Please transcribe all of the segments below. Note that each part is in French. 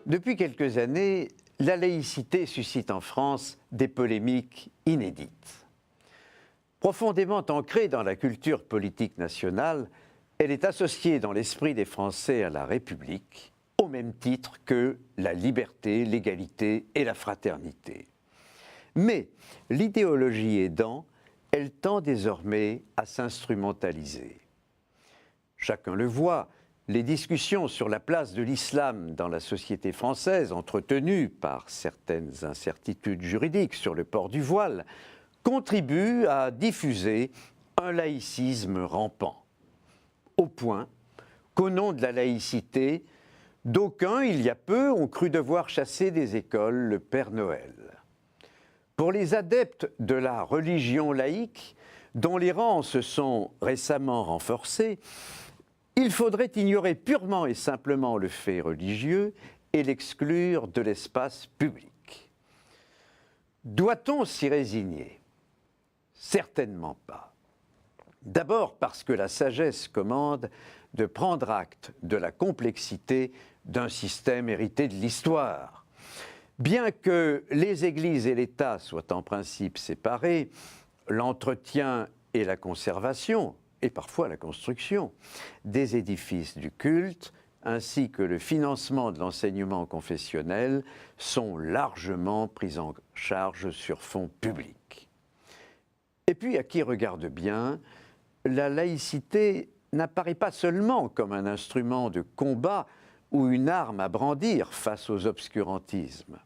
Depuis quelques années, la laïcité suscite en France des polémiques inédites. Profondément ancrée dans la culture politique nationale, elle est associée dans l'esprit des Français à la République, au même titre que la liberté, l'égalité et la fraternité. Mais, l'idéologie aidant, elle tend désormais à s'instrumentaliser. Chacun le voit, les discussions sur la place de l'islam dans la société française, entretenues par certaines incertitudes juridiques sur le port du voile, contribuent à diffuser un laïcisme rampant. Au point qu'au nom de la laïcité, d'aucuns, il y a peu, ont cru devoir chasser des écoles le Père Noël. Pour les adeptes de la religion laïque, dont les rangs se sont récemment renforcés, il faudrait ignorer purement et simplement le fait religieux et l'exclure de l'espace public. Doit-on s'y résigner? Certainement pas. D'abord parce que la sagesse commande de prendre acte de la complexité d'un système hérité de l'histoire. Bien que les églises et l'État soient en principe séparés, l'entretien et la conservation, et parfois la construction, des édifices du culte, ainsi que le financement de l'enseignement confessionnel, sont largement pris en charge sur fonds publics. Et puis, à qui regarde bien, la laïcité n'apparaît pas seulement comme un instrument de combat ou une arme à brandir face aux obscurantismes.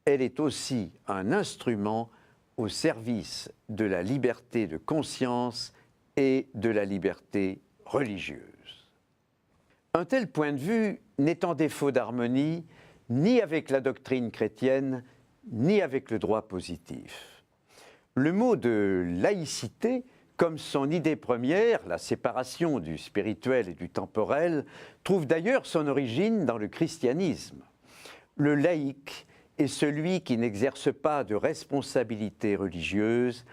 Elle est aussi un instrument au service de la liberté de conscience et de la liberté religieuse. Un tel point de vue n'est en défaut d'harmonie ni avec la doctrine chrétienne, ni avec le droit positif. Le mot de laïcité, comme son idée première, la séparation du spirituel et du temporel, trouve d'ailleurs son origine dans le christianisme. Le laïc est celui qui n'exerce pas de responsabilité religieuse,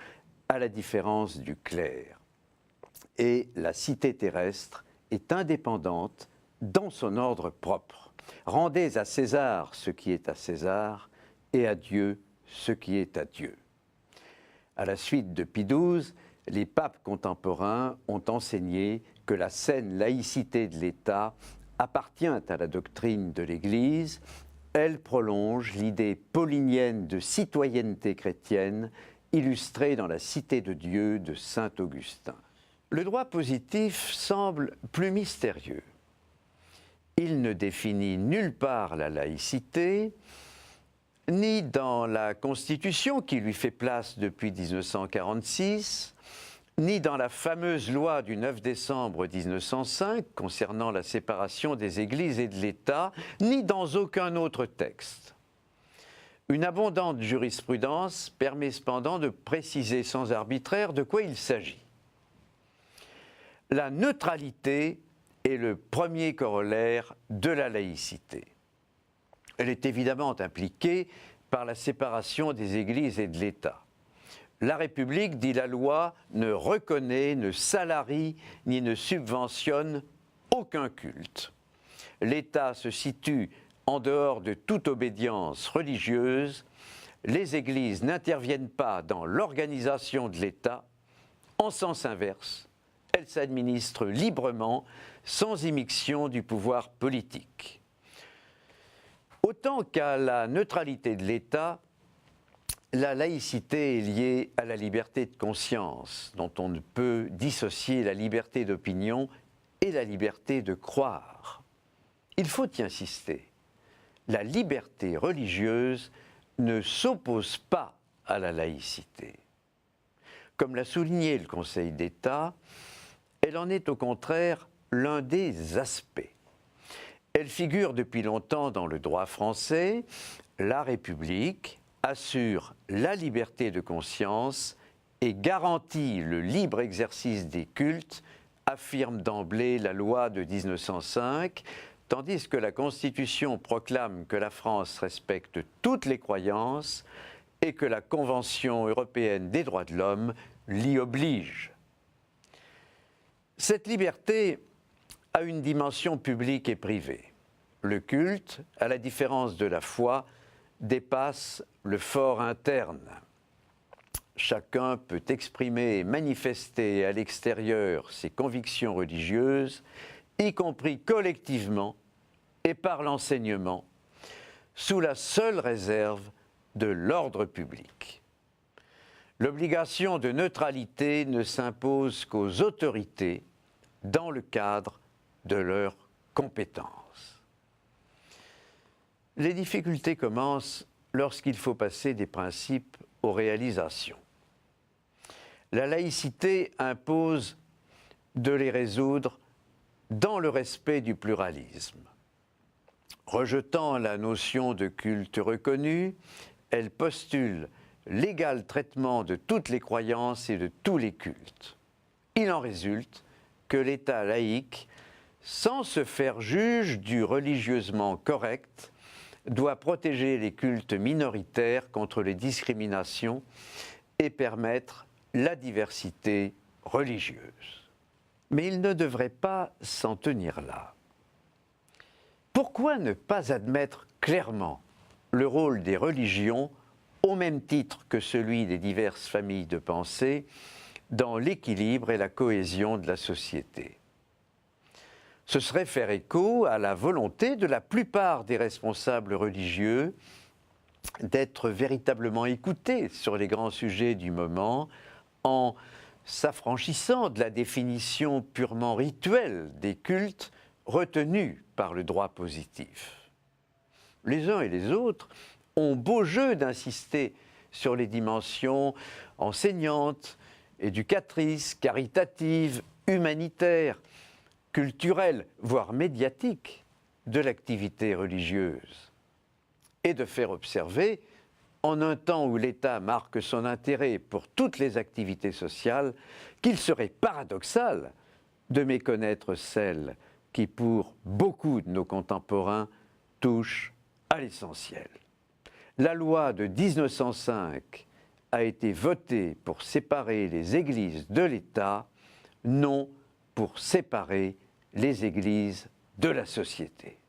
à la différence du clerc. Et la cité terrestre est indépendante dans son ordre propre. Rendez à César ce qui est à César et à Dieu ce qui est à Dieu. À la suite de Pie XII, les papes contemporains ont enseigné que la saine laïcité de l'État appartient à la doctrine de l'Église. Elle prolonge l'idée paulinienne de citoyenneté chrétienne illustrée dans la Cité de Dieu de saint Augustin. Le droit positif semble plus mystérieux. Il ne définit nulle part la laïcité, ni dans la Constitution qui lui fait place depuis 1946, ni dans la fameuse loi du 9 décembre 1905 concernant la séparation des églises et de l'État, ni dans aucun autre texte. Une abondante jurisprudence permet cependant de préciser sans arbitraire de quoi il s'agit. La neutralité est le premier corollaire de la laïcité. Elle est évidemment impliquée par la séparation des églises et de l'État. La République, dit la loi, ne reconnaît, ne salarie ni ne subventionne aucun culte. L'État se situe en dehors de toute obédience religieuse. Les églises n'interviennent pas dans l'organisation de l'État. En sens inverse, elles s'administrent librement, sans immixtion du pouvoir politique. Autant qu'à la neutralité de l'État, la laïcité est liée à la liberté de conscience, dont on ne peut dissocier la liberté d'opinion et la liberté de croire. Il faut y insister. La liberté religieuse ne s'oppose pas à la laïcité. Comme l'a souligné le Conseil d'État, elle en est au contraire l'un des aspects. Elle figure depuis longtemps dans le droit français. La République assure la liberté de conscience et garantit le libre exercice des cultes, affirme d'emblée la loi de 1905, tandis que la Constitution proclame que la France respecte toutes les croyances et que la Convention européenne des droits de l'homme l'y oblige. Cette liberté a une dimension publique et privée. Le culte, à la différence de la foi, dépasse le fort interne. Chacun peut exprimer et manifester à l'extérieur ses convictions religieuses, y compris collectivement et par l'enseignement, sous la seule réserve de l'ordre public. L'obligation de neutralité ne s'impose qu'aux autorités dans le cadre de leurs compétences. Les difficultés commencent lorsqu'il faut passer des principes aux réalisations. La laïcité impose de les résoudre dans le respect du pluralisme. Rejetant la notion de culte reconnu, elle postule l'égal traitement de toutes les croyances et de tous les cultes. Il en résulte que l'État laïque, sans se faire juge du religieusement correct, doit protéger les cultes minoritaires contre les discriminations et permettre la diversité religieuse. Mais il ne devrait pas s'en tenir là. Pourquoi ne pas admettre clairement le rôle des religions au même titre que celui des diverses familles de pensée dans l'équilibre et la cohésion de la société? Ce serait faire écho à la volonté de la plupart des responsables religieux d'être véritablement écoutés sur les grands sujets du moment en s'affranchissant de la définition purement rituelle des cultes retenue par le droit positif. Les uns et les autres ont beau jeu d'insister sur les dimensions enseignantes, éducatrices, caritatives, humanitaires, culturelles, voire médiatiques de l'activité religieuse, et de faire observer, en un temps où l'État marque son intérêt pour toutes les activités sociales, qu'il serait paradoxal de méconnaître celles qui, pour beaucoup de nos contemporains, touchent à l'essentiel. La loi de 1905 a été votée pour séparer les églises de l'État, non pour séparer les églises de la société.